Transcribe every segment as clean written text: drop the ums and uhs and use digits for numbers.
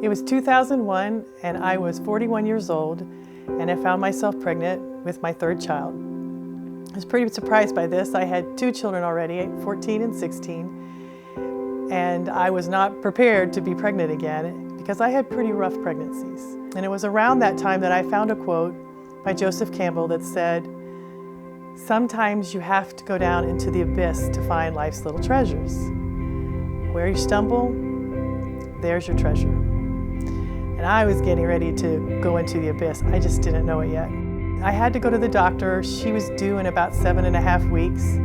It was 2001 and I was 41 years old and I found myself pregnant with my third child. I was pretty surprised by this. I had two children already, 14 and 16, and I was not prepared to be pregnant again because I had pretty rough pregnancies. And it was around that time that I found a quote by Joseph Campbell that said, "Sometimes you have to go down into the abyss to find life's little treasures. Where you stumble, there's your treasure." And I was getting ready to go into the abyss. I just didn't know it yet. I had to go to the doctor. She was due in about 7.5 weeks.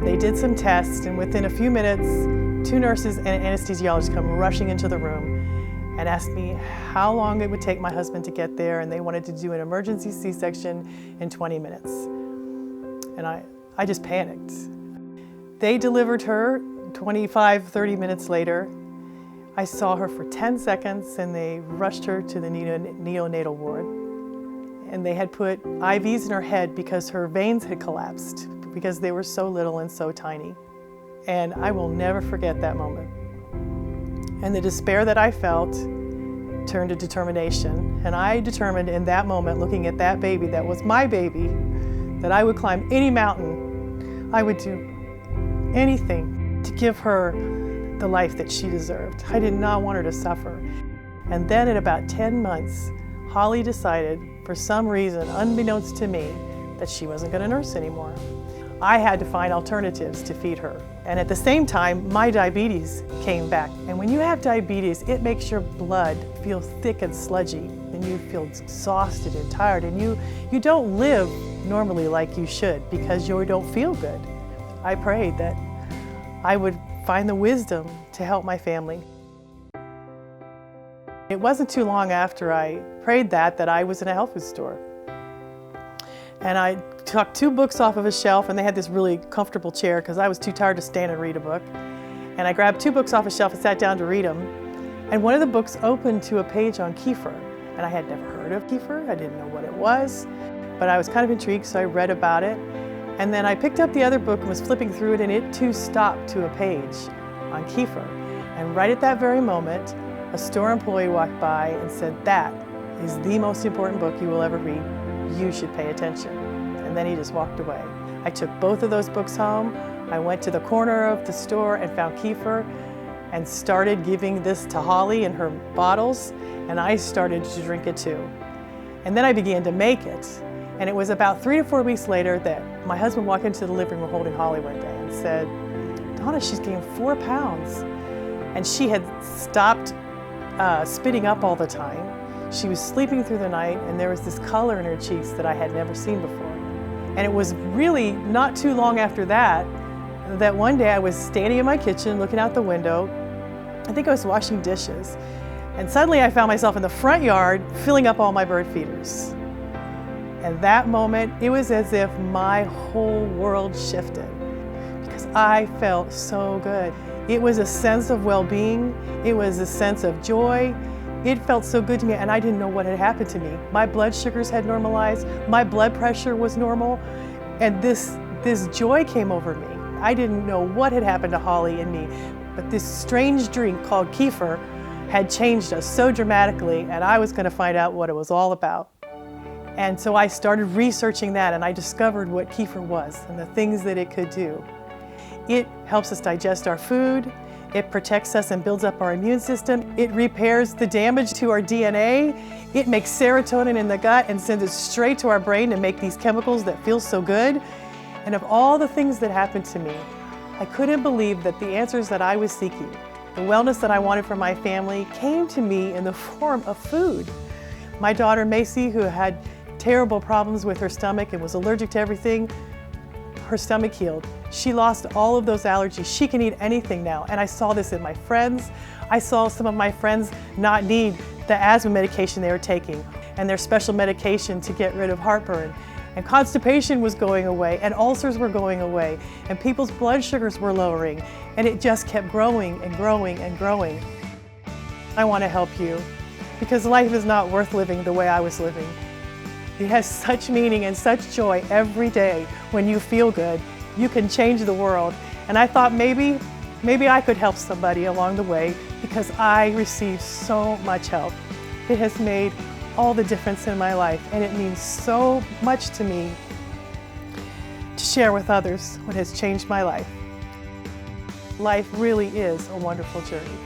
They did some tests, and within a few minutes, two nurses and an anesthesiologist come rushing into the room and asked me how long it would take my husband to get there, and they wanted to do an emergency C-section in 20 minutes. And I just panicked. They delivered her 25, 30 minutes later. I saw her for 10 seconds and they rushed her to the neonatal ward. And they had put IVs in her head because her veins had collapsed because they were so little and so tiny. And I will never forget that moment. And the despair that I felt turned to determination. And I determined in that moment, looking at that baby that was my baby, that I would climb any mountain. I would do anything to give her the life that she deserved. I did not want her to suffer. And then at about 10 months, Holly decided, for some reason, unbeknownst to me, that she wasn't going to nurse anymore. I had to find alternatives to feed her. And at the same time, my diabetes came back. And when you have diabetes, it makes your blood feel thick and sludgy, and you feel exhausted and tired, and you don't live normally like you should because you don't feel good. I prayed that I would find the wisdom to help my family. It wasn't too long after I prayed that I was in a health food store. And I took two books off of a shelf, and they had this really comfortable chair because I was too tired to stand and read a book. And I grabbed two books off a shelf and sat down to read them. And one of the books opened to a page on kefir. And I had never heard of kefir. I didn't know what it was, but I was kind of intrigued, so I read about it. And then I picked up the other book and was flipping through it, and it too stopped to a page on kefir. And right at that very moment, a store employee walked by and said, "That is the most important book you will ever read. You should pay attention." And then he just walked away. I took both of those books home. I went to the corner of the store and found kefir and started giving this to Holly in her bottles, and I started to drink it too. And then I began to make it. And it was about 3 to 4 weeks later that my husband walked into the living room holding Holly one day and said, "Donna, she's gained 4 pounds. And she had stopped spitting up all the time. She was sleeping through the night, and there was this color in her cheeks that I had never seen before." And it was really not too long after that one day I was standing in my kitchen looking out the window. I think I was washing dishes. And suddenly I found myself in the front yard filling up all my bird feeders. And that moment, it was as if my whole world shifted because I felt so good. It was a sense of well-being. It was a sense of joy. It felt so good to me, and I didn't know what had happened to me. My blood sugars had normalized. My blood pressure was normal, and this joy came over me. I didn't know what had happened to Holly and me, but this strange drink called kefir had changed us so dramatically, and I was going to find out what it was all about. And so I started researching that, and I discovered what kefir was and the things that it could do. It helps us digest our food. It protects us and builds up our immune system. It repairs the damage to our DNA. It makes serotonin in the gut and sends it straight to our brain to make these chemicals that feel so good. And of all the things that happened to me, I couldn't believe that the answers that I was seeking, the wellness that I wanted for my family, came to me in the form of food. My daughter Macy, who had terrible problems with her stomach and was allergic to everything, her stomach healed. She lost all of those allergies. She can eat anything now. And I saw this in my friends. I saw some of my friends not need the asthma medication they were taking and their special medication to get rid of heartburn. And constipation was going away, and ulcers were going away, and people's blood sugars were lowering, and it just kept growing and growing and growing. I want to help you because life is not worth living the way I was living. It has such meaning and such joy every day when you feel good. You can change the world. And I thought maybe I could help somebody along the way because I receive so much help. It has made all the difference in my life, and it means so much to me to share with others what has changed my life. Life really is a wonderful journey.